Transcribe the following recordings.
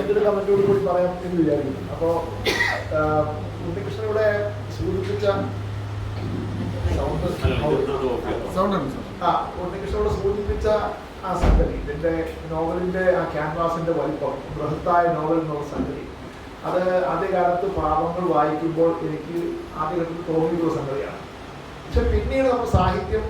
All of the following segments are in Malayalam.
മറ്റൊരു കമന്റോട് കൂടി പറയാം എന്ന് വിചാരിക്കുന്നു. അപ്പോൾ ഉണ്ണികൃഷ്ണൻ ഇവിടെ സൂചിപ്പിച്ച ഉണ്ണികൃഷ്ണനോട് സൂചിപ്പിച്ച ആ സംഗതി, ഇതിന്റെ നോവലിന്റെ ആ ക്യാൻവാസിന്റെ വലിപ്പം, ബൃഹത്തായ നോവൽ എന്നുള്ള സംഗതി, അത് ആദ്യകാലത്ത് പാവങ്ങൾ വായിക്കുമ്പോൾ എനിക്ക് ആദ്യഘട്ടത്തിൽ തോന്നിയിട്ടുള്ള സംഗതിയാണ്. പക്ഷെ പിന്നീട് നമ്മൾ സാഹിത്യം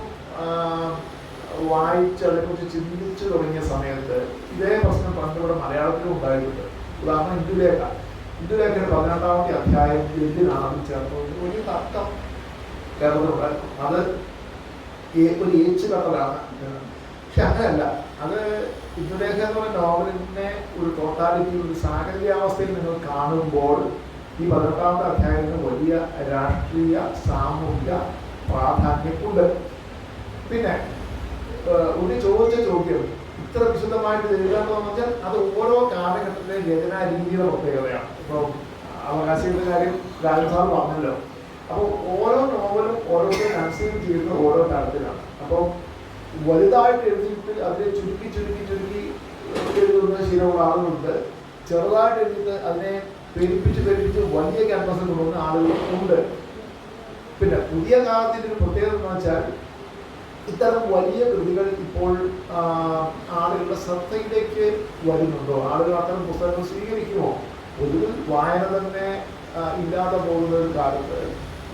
വായിച്ച് അതേക്കുറിച്ച് ചിന്തിച്ചു തുടങ്ങിയ സമയത്ത് ഇതേ പ്രശ്നം പണ്ടിവിടെ മലയാളത്തിലും ഉണ്ടായിട്ടുണ്ട്. ഉദാഹരണം ഇന്ദുലേഖ. ഇന്ദുലേഖയുടെ 18ാമത്തെ അധ്യായം എന്തിനാണെന്ന് ചേർന്ന് വലിയ തർക്കം കേരളത്തിലുണ്ടായിരുന്നു. അത് ഒരു ഏച്ചു കട്ടലാണ്. പക്ഷെ അങ്ങനെയല്ല, അത് ഇന്ദുലേഖ എന്ന് പറയുന്ന നോവലിനെ ഒരു ടോട്ടാലിറ്റി, ഒരു സാഹചര്യാവസ്ഥയിൽ നിങ്ങൾ കാണുമ്പോൾ ഈ 18ാമത്തെ അധ്യായത്തിന് വലിയ രാഷ്ട്രീയ സാമൂഹിക പ്രാധാന്യമുണ്ട്. പിന്നെ ഉണ്ണി ചോദിച്ച ചോദ്യം ഇത്ര വിശദമായിട്ട് എഴുതാന്ന് പറഞ്ഞാൽ അത് ഓരോ കാലഘട്ടത്തിലെ രചനാ രീതിയുടെ പ്രത്യേകതയാണ്. ഇപ്പോൾ അവകാശികളുടെ കാര്യം രാജൻ സാർ പറഞ്ഞല്ലോ. അപ്പോൾ ഓരോ നോവലും ഓരോരുത്തരും കൺസീവ് ചെയ്യുന്നത് ഓരോ തരത്തിലാണ്. അപ്പോൾ വലുതായിട്ട് എഴുതിയിട്ട് അതിനെ ചുരുക്കി ചുരുക്കി ചുരുക്കി എഴുതുന്ന ശീലമുള്ള ആളുകളുണ്ട്. ചെറുതായിട്ട് എഴുതിയിട്ട് അതിനെ പെരുപ്പിച്ച് പെരുപ്പിച്ച് വലിയ ക്യാൻവാസിൽ കൊണ്ടുവന്ന ആളുകളുണ്ട്. പിന്നെ പുതിയ കാലത്തിൻ്റെ ഒരു പ്രത്യേകത എന്ന് വെച്ചാൽ ഇത്തരം വലിയ കൃതികൾ ഇപ്പോൾ ആളുകളുടെ ശ്രദ്ധയിലേക്ക് വരുന്നുണ്ടോ, ആളുകൾ അത്തരം പുസ്തകങ്ങൾ സ്വീകരിക്കുമോ? പൊതുവിൽ വായന തന്നെ ഇല്ലാതെ പോകുന്ന ഒരു കാലത്ത്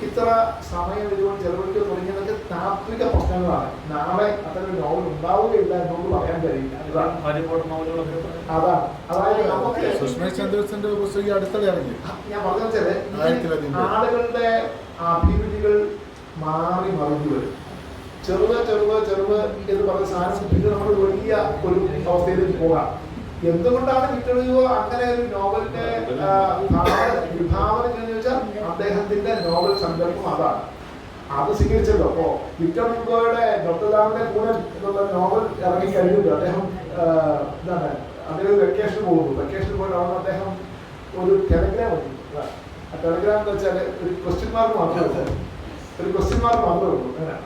ഇത്ര സമയം ഇതുകൊണ്ട് ചെലവഴിക്കാൻ തുടങ്ങിയതൊക്കെ താത്വിക പ്രശ്നങ്ങളാണ്. നാളെ അത്തരം ഒരു നോവൽ ഉണ്ടാവുകയില്ല എന്നോട് പറയാൻ കഴിയില്ല. അതാണ്. അതായത് നമുക്ക് ഞാൻ പറഞ്ഞാൽ ആളുകളുടെ അഭിരുചികൾ മാറി മറിഞ്ഞു വരും. ചെറുത് ചെറുത് ചെറുത് എന്ന് പറഞ്ഞ സാധനം പിന്നെ നമ്മൾ വലിയ ഒരു അവസ്ഥയിലേക്ക് പോകാം. എന്തുകൊണ്ടാണ് വിക്ടർ ഹ്യൂഗോ അങ്ങനെ ഒരു നോവലിന്റെ വിഭാവന എന്ന് ചോദിച്ചാൽ അദ്ദേഹത്തിന്റെ നോവൽ സങ്കല്പം അതാണ്. അത് സ്വീകരിച്ചല്ലോ. അപ്പോ വിക്ടർ ഹ്യൂഗോയുടെ ഡോക്ടർ കൂടെ എന്നുള്ള നോവൽ ഇറങ്ങി കഴിഞ്ഞിട്ട് അദ്ദേഹം എന്താണ്, അദ്ദേഹം വെക്കേഷൻ പോകുന്നു. വെക്കേഷൻ പോയിട്ട് അദ്ദേഹം ഒരു ടെലഗ്രാം ഉണ്ട്. ആ ടെലഗ്രാം എന്ന് വെച്ചാൽ ഒരു ക്വസ്റ്റ്യൻ മാർക്ക് മാത്രമേ ഉള്ളൂ. ഒരു ക്വസ്റ്റ്യൻ മാർക്ക് മാത്രമേ ഉള്ളൂ. അങ്ങനെ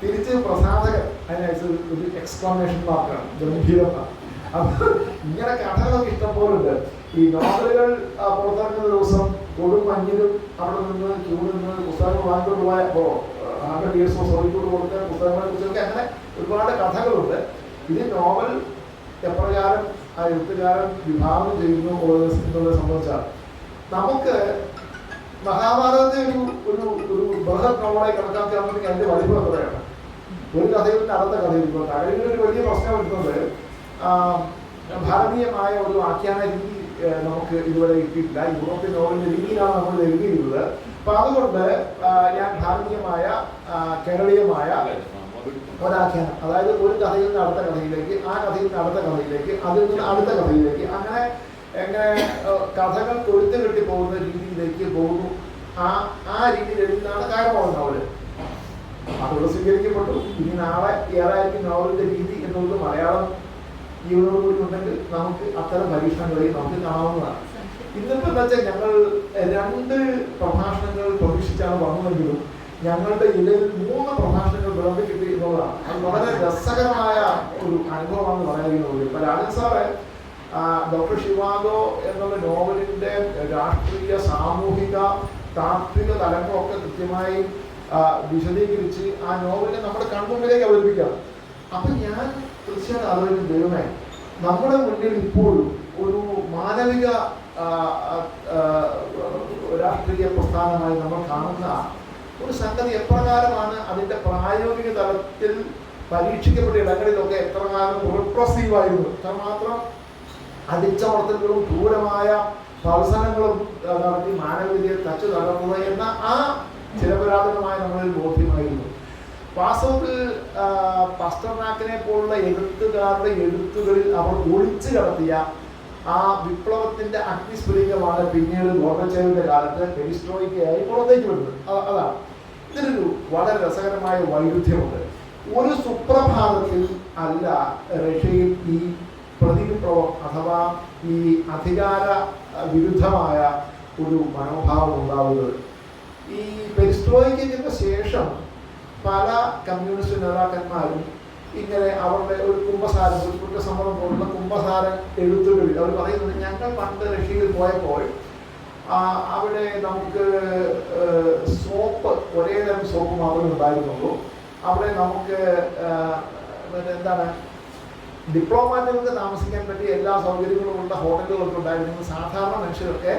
തിരിച്ച് പ്രസാധകൻ അതിനകത്ത് ഒരു എക്സ്ക്ലമേഷൻ മാർക്കാണ്, ഗംഭീരമാണ്. അപ്പൊ ഇങ്ങനെ കഥകളൊക്കെ ഇഷ്ടംപോലുണ്ട്. ഈ നോവലുകൾ പുറത്തിറങ്ങുന്ന ദിവസം കൊടും മഞ്ഞിലും അവിടെ നിന്ന് ക്യൂ നിന്ന് പുസ്തകങ്ങൾ വാങ്ങിക്കൊണ്ട് പോയപ്പോ 100 years of solitude കൊടുത്ത പുസ്തകങ്ങളെ കുറിച്ചൊക്കെ അങ്ങനെ ഒരുപാട് കഥകളുണ്ട്. ഇത് നോവൽ എപ്രകാരം ആ എഴുത്തുകാരൻ വിഭാവനം ചെയ്യുന്നു എന്നുള്ളത് സംബന്ധിച്ചാണ്. നമുക്ക് മഹാഭാരതത്തെ ഒരു ഒരു ബൃഹത് നോവലായി കണക്കാക്കുകയാണെങ്കിൽ അതിന്റെ വലിപ്പം എത്രയാണ്? ഒരു കഥയിൽ നിന്ന് അടുത്ത കഥയിൽ കഥയിൽ ഒരു വലിയ പ്രശ്നം വരുന്നത് ഭാരതീയമായ ഒരു ആഖ്യാന രീതി നമുക്ക് ഇതുവരെ കിട്ടിയിട്ടില്ല. യൂറോപ്യൻ നോവലിന്റെ രീതിയിലാണ് നമ്മൾ എഴുതിയിരുന്നത്. അപ്പൊ അതുകൊണ്ട് ഞാൻ ഭാരതീയമായ കേരളീയമായ ഒരാഖ്യാനം, അതായത് ഒരു കഥയിൽ നിന്ന് അടുത്ത കഥയിലേക്ക്, ആ കഥയിൽ നിന്ന് അടുത്ത കഥയിലേക്ക്, അതിൽ നിന്ന് അടുത്ത കഥയിലേക്ക്, അങ്ങനെ എങ്ങനെ കഥകൾ കൊഴുത്ത് കെട്ടി പോകുന്ന രീതിയിലേക്ക് പോകുന്നു. ആ രീതിയിൽ എഴുതുന്നതാണ് കാരമോൾ നോവല്. അതുകൊണ്ട് സ്വീകരിക്കപ്പെട്ടു. ഇനി നാളെ ഏതായിരിക്കും നോവലിന്റെ രീതി എന്നുള്ളത് മലയാളം ജീവനോടുകൂടി ഉണ്ടെങ്കിൽ നമുക്ക് അത്തരം പരീക്ഷണങ്ങളെയും നമുക്ക് കാണാവുന്നതാണ്. ഇന്നിപ്പോ എന്താ വെച്ചാൽ ഞങ്ങൾ 2 പ്രഭാഷണങ്ങൾ പ്രതീക്ഷിച്ചാണ് വന്നതെങ്കിലും ഞങ്ങളുടെ ഇതിൽ 3 പ്രഭാഷണങ്ങൾ വിളമ്പി കിട്ടി എന്നുള്ളതാണ്. അത് വളരെ രസകരമായ ഒരു അനുഭവമാണെന്ന് പറയുന്നത്. ഇപ്പൊ രാജൻ സാറ് ഡോക്ടർ ഷിവാഗോ എന്നുള്ള നോവലിന്റെ രാഷ്ട്രീയ, സാമൂഹിക, താത്വിക തലങ്ങളൊക്കെ കൃത്യമായി വിശദീകരിച്ച് ആ നോവലിനെ നമ്മുടെ കൺമുമ്പിലേക്ക് അവതരിപ്പിക്കാം. അപ്പൊ ഞാൻ തീർച്ചയായിട്ടും ആലോചിക്കും, ദൈവമേ, നമ്മുടെ മുന്നിൽ ഇപ്പോഴും ഒരു മാനവിക രാഷ്ട്രീയ പ്രസ്ഥാനമായി നമ്മൾ കാണുന്ന ഒരു സംഗതി എപ്രകാരമാണ് അതിന്റെ പ്രായോഗിക തലത്തിൽ പരീക്ഷിക്കപ്പെട്ട ഇടങ്ങളിലൊക്കെ എത്രകാലം റിപ്രസീവായിരുന്നു, എത്രമാത്രം അടിച്ചമർത്തലുകളും ക്രൂരമായ പ്രവർത്തനങ്ങളും നടത്തി മാനവികതയെ തച്ചു തകർക്കുക എന്ന ആ ചിരപരാധനമായ നമ്മളിൽ ബോധ്യമായിരുന്നു. വാസ്തവത്തിൽ പാസ്റ്റർനാക്കിനെ പോലുള്ള എഴുത്തുകാരുടെ എഴുത്തുകളിൽ അവർ ഒളിച്ചു കടത്തിയ ആ വിപ്ലവത്തിന്റെ അഗ്നിസ്ഫുലിംഗമാണ് പിന്നീട് ഗോർബച്ചേവിന്റെ കാലത്ത് പെരിസ്ട്രോയിക്കയായി പുറത്തേക്ക് വരുന്നത്. അതാണ് ഇതിനൊരു വളരെ രസകരമായ വൈരുദ്ധ്യമുണ്ട്. ഒരു സുപ്രഭാതത്തിൽ അല്ല റഷ്യയിൽ ഈ പ്രതിവിപ്ലവം അഥവാ ഈ അധികാര വിരുദ്ധമായ ഒരു മനോഭാവം ഉണ്ടാവുന്നത്. ഈ പെരിസ്ട്രോയിക്കയ്ക്ക് ശേഷം പല കമ്മ്യൂണിസ്റ്റ് നേതാക്കന്മാരും ഇങ്ങനെ അവരുടെ ഒരു കുംഭസാരം, ഒരു കുറ്റസമ്മതം പോലുള്ള കുംഭസാരം എഴുത്തുകളിൽ അവർ പറയുന്നത്, ഞങ്ങൾ പണ്ട് റഷ്യയിൽ പോയപ്പോൾ അവിടെ നമുക്ക് സോപ്പ്, ഒരേ തരം സോപ്പ് മാത്രമേ ഉണ്ടായിരുന്നുള്ളൂ. അവിടെ നമുക്ക് എന്താണ്, ഡിപ്ലോമാറ്റുകൾക്ക് താമസിക്കാൻ പറ്റിയ എല്ലാ സൗകര്യങ്ങളും ഉള്ള ഹോട്ടലുകളൊക്കെ ഉണ്ടായിരുന്നു. സാധാരണ മനുഷ്യരൊക്കെ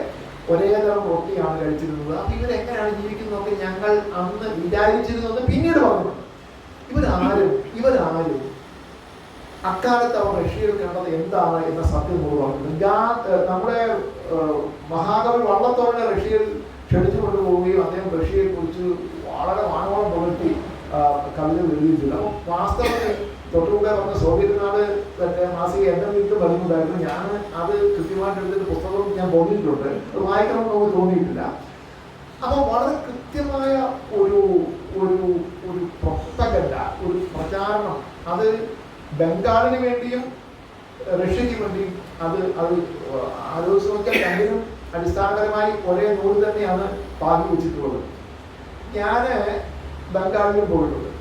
ഒരേ തരം റൊട്ടിയാണ് കഴിച്ചിരുന്നത്. അപ്പം ഇവരെങ്ങനെയാണ് ജീവിക്കുന്നതൊക്കെ ഞങ്ങൾ അന്ന് വിചാരിച്ചിരുന്നത് പിന്നീട് പറഞ്ഞു. ഇവരാരും അക്കാലത്ത് അവർ റഷ്യയിൽ കണ്ടത് എന്താണ് എന്ന സത്യം നമ്മൾ പറഞ്ഞു. നമ്മുടെ മഹാകവി വള്ളത്തോളിനെ റഷ്യയിൽ ക്ഷണിച്ചു കൊണ്ടുപോവുകയും അദ്ദേഹം റഷ്യയെ കുറിച്ച് വളരെ വാനോളം പുകഴ്ത്തി കവിതകൾ എഴുതിയിട്ടില്ല. അപ്പം വാസ്തവത്തിൽ തൊട്ടുകൂടെ പറഞ്ഞ സോവിയറ്റ് നാട് മാസിക എന്റെ വീട്ടിൽ വരുന്നുണ്ടായിരുന്നു. ഞാൻ അത് കൃത്യമായിട്ട് എടുത്തിട്ട് പുസ്തകവും ഞാൻ തോന്നിയിട്ടുണ്ട്. അത് വായിക്കണം നമുക്ക് തോന്നിയിട്ടില്ല. അപ്പോൾ വളരെ കൃത്യമായ ഒരു ഒരു ഒരു പ്രൊപ്പഗൻഡ, ഒരു പ്രചാരണം, അത് ബംഗാളിന് വേണ്ടിയും റഷ്യക്ക് വേണ്ടിയും അത് ആലോചിച്ച് നോക്കിയാൽ രണ്ടിനും അടിസ്ഥാനപരമായി ഒരേ നൂല് തന്നെയാണ് പാകി വെച്ചിട്ടുള്ളത്. ഞാൻ ബംഗാളിലും പോയിട്ടുണ്ട്.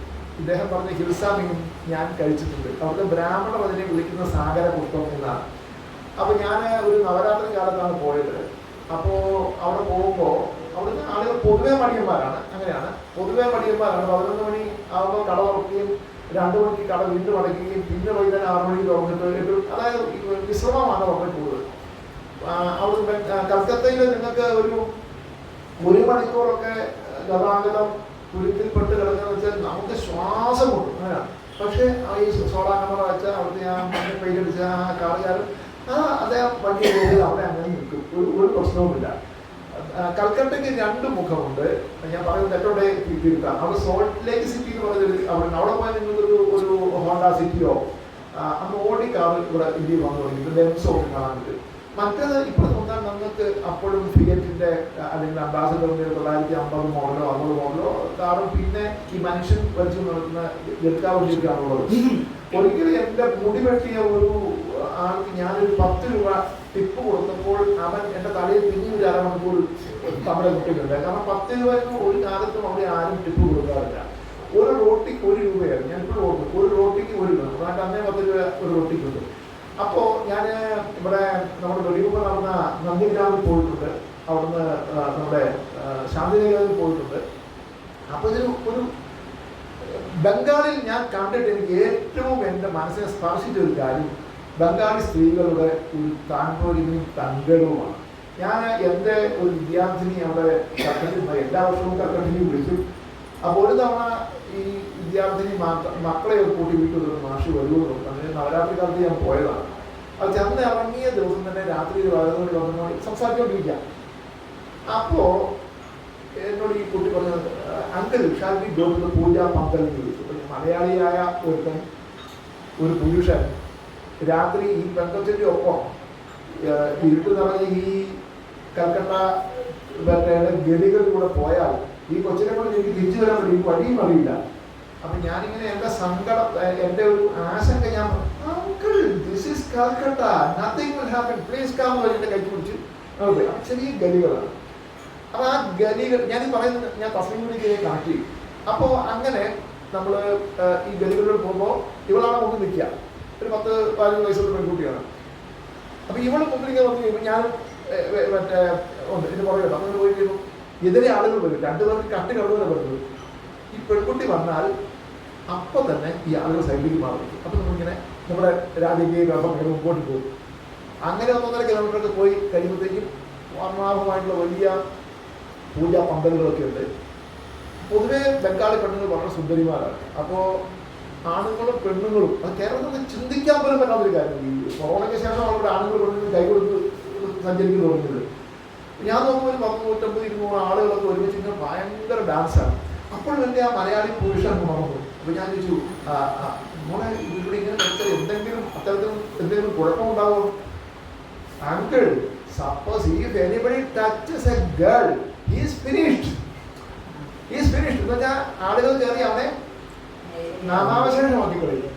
ഇദ്ദേഹം പറഞ്ഞ ഹിൽസാമിയും ഞാൻ കഴിച്ചിട്ടുണ്ട്. അവിടുത്തെ ബ്രാഹ്മണർ അതിനെ വിളിക്കുന്ന സാഗര പുഷ്പം എന്നാണ്. അപ്പോൾ ഞാൻ ഒരു നവരാത്രി കാലത്താണ് പോയത്. അപ്പോൾ അവിടെ പോകുമ്പോൾ അവിടുത്തെ ആളുകൾ പൊതുവെ മടിയന്മാരാണ്. അങ്ങനെയാണ്, പൊതുവെ മടിയന്മാരാണ്. 11 മണി ആകുമ്പോൾ കട തുറക്കുകയും 2 മണിക്ക് കട വീണ്ടും അടയ്ക്കുകയും പിന്നെ വൈകുന്നേരം 6 മണിക്ക് തുറന്നിട്ട്, അതായത് വിശ്രമമാണ് വളരെ കൂടുതൽ. അവിടെ കൽക്കത്തയിൽ നിങ്ങൾക്ക് ഒരു 1 മണിക്കൂറൊക്കെ ഗതാഗതം കുരുക്കിൽപ്പെട്ട് കിടക്കുന്ന വെച്ചാൽ നമുക്ക് ശ്വാസം കൊടുക്കും. അങ്ങനെയാണ്. പക്ഷേ ഈ സോഡാ ക്യാമറ വെച്ച അവിടുത്തെ ആ മണ്ണിൽ പെയിലടിച്ച ആ കാറുകാരൻ അദ്ദേഹം വണ്ടി പോയി അവിടെ അങ്ങനെ നിൽക്കും. ഒരു പ്രശ്നവുമില്ല. കൽക്കട്ടയ്ക്ക് 2 മുഖമുണ്ട്. ഞാൻ പറയുന്നത് തെറ്റോടെ തിരുത്താം. അവിടെ സോൾട്ട് ലേക്ക് സിറ്റി എന്ന് പറഞ്ഞൊരു അവിടെ പോയാൽ നിങ്ങൾക്കൊരു ഹോണ്ട സിറ്റിയോ അന്ന് ഓടി കാർ ഇവിടെ ഇന്ത്യയിൽ വന്നു തുടങ്ങി. ലെൻസോ ഒക്കെ കാണാൻ പറ്റും. മറ്റേത് ഇപ്പോൾ നോക്കാൻ നമുക്ക് അപ്പോഴും ഫിയറ്റിന്റെ അല്ലെങ്കിൽ അംബാസഡറിന്റെ 950 മോഡലോ 60 മോഡലോ കാറും പിന്നെ ഈ മനുഷ്യൻ വലിച്ചു നടക്കുന്ന ജൽക്കാവണ്ടിയൊക്കെയാണുള്ളത്. ഒരിക്കലും എൻ്റെ മുടി വെട്ടിയ ഒരു ആൾക്ക് ഞാനൊരു 10 രൂപ ടിപ്പ് കൊടുത്തപ്പോൾ അവൻ എൻ്റെ തലയിൽ പിന്നെയും ഒരു അരമണിക്കൂർ തമിഴ് കുട്ടികളുണ്ട്. കാരണം 10 രൂപയ്ക്ക് ഒരു കാലത്തും അവിടെ ആരും ടിപ്പ് കൊടുക്കാറില്ല. ഒരു റോട്ടിക്ക് 1 രൂപയായിരുന്നു. ഞാൻ ഇപ്പോഴും ഓർക്കും, ഒരു റോട്ടിക്ക് 1 രൂപ. അതായത് അന്നേ 10 രൂപ ഒരു റോട്ടിക്കുണ്ട്. അപ്പോൾ ഞാൻ ഇവിടെ നമ്മുടെ വെടിയുമ്പ് നടന്ന നന്ദിഗ്രാമിൽ പോയിട്ടുണ്ട്. അവിടുന്ന് നമ്മുടെ ശാന്തിനികേതനിൽ പോയിട്ടുണ്ട്. അപ്പോൾ ഒരു ബംഗാളിൽ ഞാൻ കണ്ടിട്ട് എനിക്ക് ഏറ്റവും എൻ്റെ മനസ്സിനെ സ്പർശിച്ച ഒരു കാര്യം ബംഗാളി സ്ത്രീകളുടെ ഒരു താൻപോരിമയും തങ്കടവുമാണ്. ഞാൻ എൻ്റെ ഒരു വിദ്യാർത്ഥിനി അവിടെ കൽക്കട്ടയിൽ, എല്ലാ വർഷവും കൽക്കട്ടയിൽ വിളിക്കും. അപ്പോൾ ഒരു തവണ ഈ വിദ്യാർത്ഥിനി മക്കളെയൊക്കെ കൂട്ടി വീട്ടിൽ മാഷി വരുമെന്ന് അങ്ങനെ നവരാത്രി കാലത്ത് ഞാൻ പോയതാണ്. അത് ചെന്ന് ഇറങ്ങിയ ദിവസം തന്നെ രാത്രി 11 മണി സംസാരിച്ചുകൊണ്ടിരിക്കാം. അപ്പോൾ എന്നോട് ഈ കുട്ടി പറഞ്ഞത്, uncle shall we go to puja pandal എന്ന് ചോദിച്ചു. മലയാളിയായ ഒരു പുരുഷൻ രാത്രി ഈ പെൺകൊച്ചിൻ്റെ ഒപ്പം ഇരുട്ട് നിറഞ്ഞ് ഈ കൽക്കട്ട ഗലികളിലൂടെ പോയാൽ ഈ കൊച്ചിനെ കൊണ്ട് എനിക്ക് തിരിച്ചു വരാൻ പറ്റും, ഈ വഴിയും അറിയില്ല. അപ്പൊ ഞാനിങ്ങനെ എൻ്റെ സങ്കടം, എൻ്റെ ഒരു ആശങ്ക ഞാൻ uncle this is Calcutta, nothing will happen, please come എന്ന് പറഞ്ഞിട്ട് കൈ പിടിച്ച് അപ്പൊ ചെറിയ ഗലികളാണ്. അപ്പൊ ആ ഗലികൾ ഞാൻ പറയുന്നത് ഞാൻ തസ്ലിമിലേക്ക് കണക്ട് ചെയ്യും. അപ്പോൾ അങ്ങനെ നമ്മൾ ഈ ഗലികളിൽ പോകുമ്പോൾ ഇവളാണ് മുന്നിൽ നിൽക്കുക. ഒരു 10-15 വയസ്സുള്ള പെൺകുട്ടിയാണ്. അപ്പൊ ഇവള് മുന്നിലേക്ക് വന്നു കഴിയുമ്പോൾ ഞാൻ മറ്റേ ഉണ്ട് ഇതിന് പുറകെ അങ്ങനെ പോയി കഴിയുമ്പോൾ എതിരെ ആളുകൾ വരും. 2 പേർക്ക് കട്ട് കടന്നുവരെ വരുന്നത്. ഈ പെൺകുട്ടി വന്നാൽ അപ്പൊ തന്നെ ഈ ആളുകൾ സൈഡിലേക്ക് മാറി. അപ്പൊ നമ്മളിങ്ങനെ നമ്മുടെ രാജ്യത്തെ കടന്നു മുമ്പോട്ട് പോകും. അങ്ങനെ 1.5 കിലോമീറ്ററൊക്കെ പോയി കഴിയുമ്പോഴത്തേക്കും വർണ്ണാഭമായിട്ടുള്ള വലിയ പൂജാ പന്തലുകളൊക്കെ ഉണ്ട്. പൊതുവെ ബംഗാളി പെണ്ണുങ്ങൾ വളരെ സുന്ദരിമാരാണ്. അപ്പോൾ ആണുങ്ങളും പെണ്ണുങ്ങളും അത് കേരളത്തിൽ ചിന്തിക്കാൻ പോലും പറ്റാത്തൊരു കാര്യം. ഈ കൊറോണയ്ക്ക് ശേഷം അവരുടെ ആണുങ്ങൾ പെണ്ണുങ്ങൾ കൈകൊടുത്ത് സഞ്ചരിക്കുന്നു തുടങ്ങിയത്. ഞാൻ നോക്കുമ്പോൾ 150-200 ആളുകളൊക്കെ ഒരുമിച്ച് ഭയങ്കര ഡാൻസാണ്. അപ്പോഴും എൻ്റെ ആ മലയാളി പുരുഷൻ ഉണർന്നു. അപ്പോൾ ഞാൻ ചോദിച്ചു, മോളെ ഇവിടെ ഇങ്ങനെ കളിച്ചാൽ എന്തെങ്കിലും കുഴപ്പമുണ്ടാകുമോ? Uncle, suppose if anybody touches a girl, he is finished. എന്ന് വെച്ചാൽ ആളുകൾ കയറി അവനെ നാമാവശേഷമാക്കി കളയും.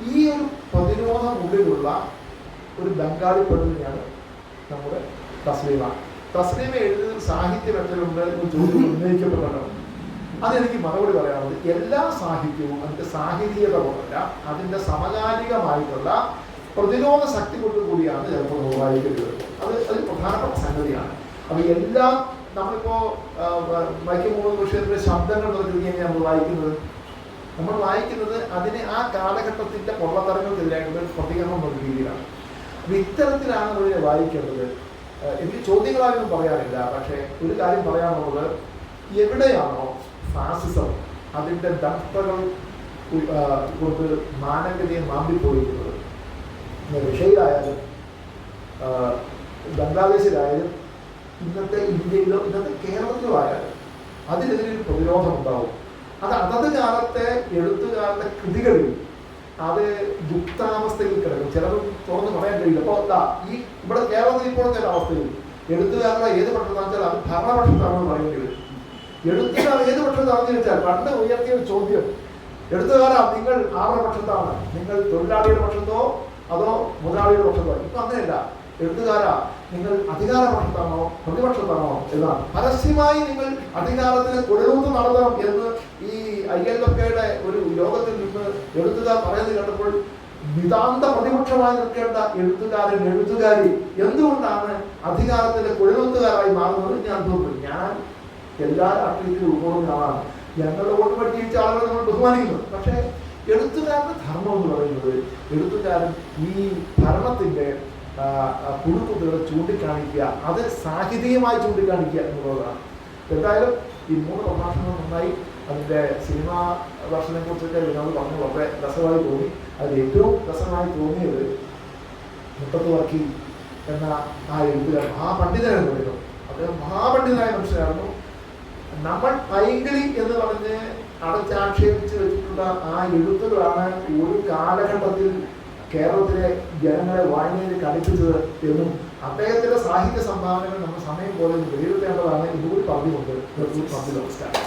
ഈ ഒരു പ്രതിരോധം ഉള്ളിലുള്ള ഒരു ബംഗാളി പെണ്ണിനെയാണ് നമ്മുടെ തസ്ലീമ. തസ്ലീമ എഴുതുന്ന സാഹിത്യം എന്തെങ്കിലും ചോദ്യം ഉന്നയിക്കപ്പെട്ടതാണ്. അതെനിക്ക് മറുപടി പറയാനുള്ളത് എല്ലാ സാഹിത്യവും അതിൻ്റെ സാഹിത്യത കൊണ്ടല്ല, അതിൻ്റെ സമകാലികമായിട്ടുള്ള പ്രതിരോധ ശക്തി കൊണ്ടുകൂടിയാണ് ചിലപ്പോൾ നമ്മൾ വായിക്കരുത്. അത് പ്രധാനപ്പെട്ട സംഗതിയാണ്. അപ്പോൾ എല്ലാം നമ്മളിപ്പോൾ വൈക്കം മുഹമ്മദ് ബഷീറിൻ്റെ ശബ്ദങ്ങൾ നോക്കിയാണ് നമ്മൾ വായിക്കുന്നത് അതിനെ ആ കാലഘട്ടത്തിൻ്റെ പൊള്ളത്തരങ്ങൾക്കെതിരായിട്ടുള്ള പ്രതികരണം എന്ന രീതിയിലാണ്. അപ്പോൾ ഇത്തരത്തിലാണ് നമ്മളിനെ വായിക്കേണ്ടത്. എനിക്ക് ചോദ്യങ്ങളായൊന്നും പറയാനില്ല, പക്ഷേ ഒരു കാര്യം പറയാനുള്ളത്, എവിടെയാണോ ഫാസിസം അതിൻ്റെ ദംഷ്ടകൾ കൊണ്ട് മാനവികതയെ മാമ്പിപ്പോയിരിക്കുന്നത്, റഷ്യയിലായാലും ബംഗ്ലാദേശിലായാലും ഇന്നത്തെ ഇന്ത്യയിലോ ഇന്നത്തെ കേരളത്തിലോ ആയാലും അതിനെതിരെ പ്രതിരോധം ഉണ്ടാവും. അത് അതത് കാലത്തെ എഴുത്തുകാരുടെ കൃതികളിൽ അത് ഗുപ്താവസ്ഥയിൽ കിടക്കും. ചിലതും തുറന്ന് പറയാൻ കഴിയില്ല. അപ്പോൾ ഈ ഇവിടെ കേരളത്തിൽ ഇപ്പോഴത്തെ ഒരു അവസ്ഥയിൽ എഴുത്തുകാരുടെ ഏത് പക്ഷത്താണെന്ന് വെച്ചാൽ അത് ഭരണപക്ഷത്താണെന്ന് പറയേണ്ടി വരും. എഴുത്തുകാർ ഏത് പക്ഷത്താണെന്ന് വെച്ചാൽ പണ്ട് ഉയർത്തിയ ഒരു ചോദ്യം, എഴുത്തുകാരാ നിങ്ങൾ ആരുടെ പക്ഷത്താണ്? നിങ്ങൾ തൊഴിലാളിയുടെ പക്ഷത്തോ അതോ മുതലാളിയുടെ പക്ഷത്തോ? ഇപ്പൊ അങ്ങനെയല്ല. എഴുത്തുകാരാ നിങ്ങൾ അധികാരപക്ഷത്താണോ പ്രതിപക്ഷത്താണോ എന്നാണ്. പരസ്യമായി നിങ്ങൾ അധികാരത്തിന് കൊടുത്ത് നടത്തണം എന്ന് ഈ ILFKയുടെ ഒരു യോഗത്തിൽ നിന്ന് എഴുത്തുകാർ പറയുന്നത് കേട്ടപ്പോൾ നിതാന്ത പ്രതിപക്ഷമായി നിൽക്കേണ്ട എഴുത്തുകാരി എന്തുകൊണ്ടാണ് അധികാരത്തിന്റെ കൊഴുത്തുകാരായി മാറുന്നത് ഞാൻ തോന്നുന്നു. ഞാൻ എല്ലാ രാഷ്ട്രീയത്തിലും ഉൾക്കൊള്ളുന്ന ആളാണ്. ഞങ്ങളുടെ വോട്ട് പഠിച്ച ആളുകളെ നമ്മൾ ബഹുമാനിക്കുന്നു. പക്ഷേ എഴുത്തുകാരുടെ ധർമ്മം എന്ന് പറയുന്നത് എഴുത്തുകാരൻ ഈ ഭരണത്തിന്റെ പുഴുക്കുത്തുകളെ ചൂണ്ടിക്കാണിക്കുക, അത് സാഹിത്യമായി ചൂണ്ടിക്കാണിക്കുക എന്നുള്ളതാണ്. എന്തായാലും ഈ 3 പ്രഭാഷണങ്ങൾ നന്നായി. അതിൻ്റെ സിനിമാ ദർശനെ കുറിച്ചൊക്കെ വിനോദ് പറഞ്ഞു, വളരെ രസമായി തോന്നി. അതിൽ ഏറ്റവും രസമായി തോന്നിയത് മുട്ടത്ത് വർക്കി എന്ന ആ എഴുത്തുകാരൻ, മഹാപണ്ഡിതനെന്ന് പറയുന്നു. അദ്ദേഹം മഹാപണ്ഡിതനായ മനുഷ്യനായിരുന്നു. നമ്മൾ പൈങ്കിളി എന്ന് പറഞ്ഞ് അടച്ചാക്ഷേപിച്ച് വെച്ചിട്ടുള്ള ആ എഴുത്തുകളാണ് ഒരു കാലഘട്ടത്തിൽ കേരളത്തിലെ ജനങ്ങളെ വായനയിൽ കടിപ്പിച്ചത് എന്നും അദ്ദേഹത്തിന്റെ സാഹിത്യ സംഭാവനകൾ നമ്മൾ സമയം പോലെ വിലയിരുത്തേണ്ടതാണ് ഇതുകൂടി പറഞ്ഞുകൊണ്ട് നമസ്കാരം.